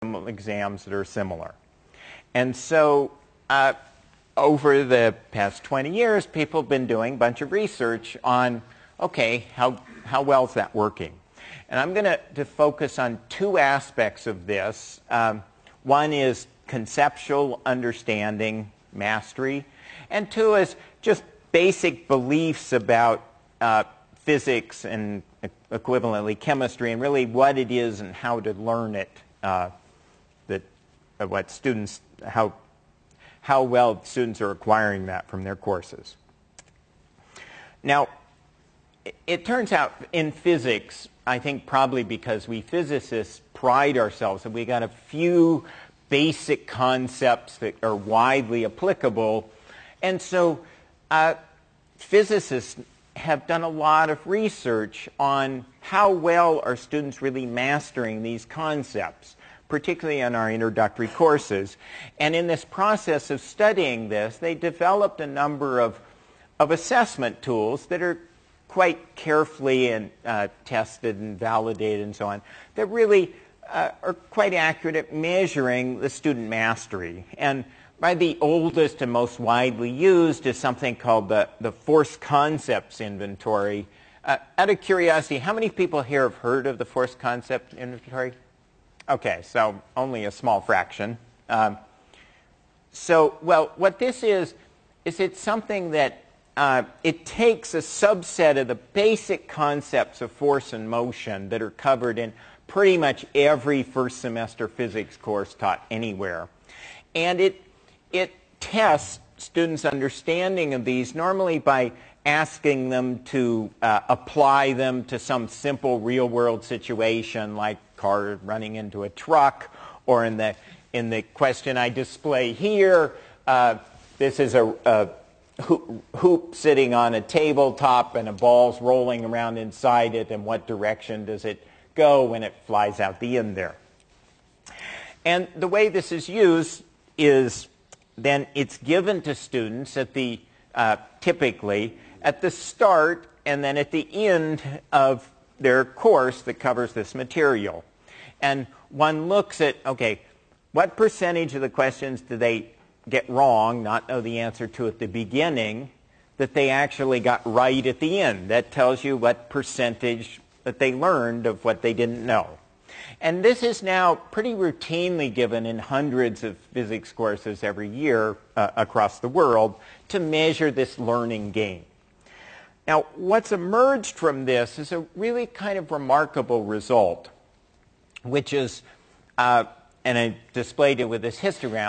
exams that are similar. And so over the past 20 years, people have been doing a bunch of research on, okay, how well is that working? And I'm going to focus on two aspects of this. One is conceptual understanding, mastery, and two is just basic beliefs about physics and equivalently chemistry, and really what it is and how to learn it. What students, how well students are acquiring that from their courses. Now, it turns out in physics, I think probably because we physicists pride ourselves that we got a few basic concepts that are widely applicable, and so physicists have done a lot of research on how well are students really mastering these concepts, particularly in our introductory courses. And in this process of studying this, they developed a number of assessment tools that are quite carefully and tested and validated and so on, that really are quite accurate at measuring the student mastery. And by the oldest and most widely used is something called the Force Concepts Inventory. Out of curiosity, how many people here have heard of the Force Concept Inventory? Okay, so only a small fraction. Well, what this is it's something that it takes a subset of the basic concepts of force and motion that are covered in pretty much every first semester physics course taught anywhere. And it tests students' understanding of these normally by asking them to apply them to some simple real-world situation like car running into a truck, or in the question I display here, this is a hoop sitting on a tabletop and a ball's rolling around inside it, and what direction does it go when it flies out the end there? And the way this is used is then it's given to students at the typically at the start and then at the end of their course that covers this material. And one looks at, okay, what percentage of the questions do they get wrong, not know the answer to at the beginning, that they actually got right at the end? That tells you what percentage that they learned of what they didn't know. And this is now pretty routinely given in hundreds of physics courses every year across the world to measure this learning gain. Now, what's emerged from this is a really kind of remarkable result, which is, and I displayed it with this histogram,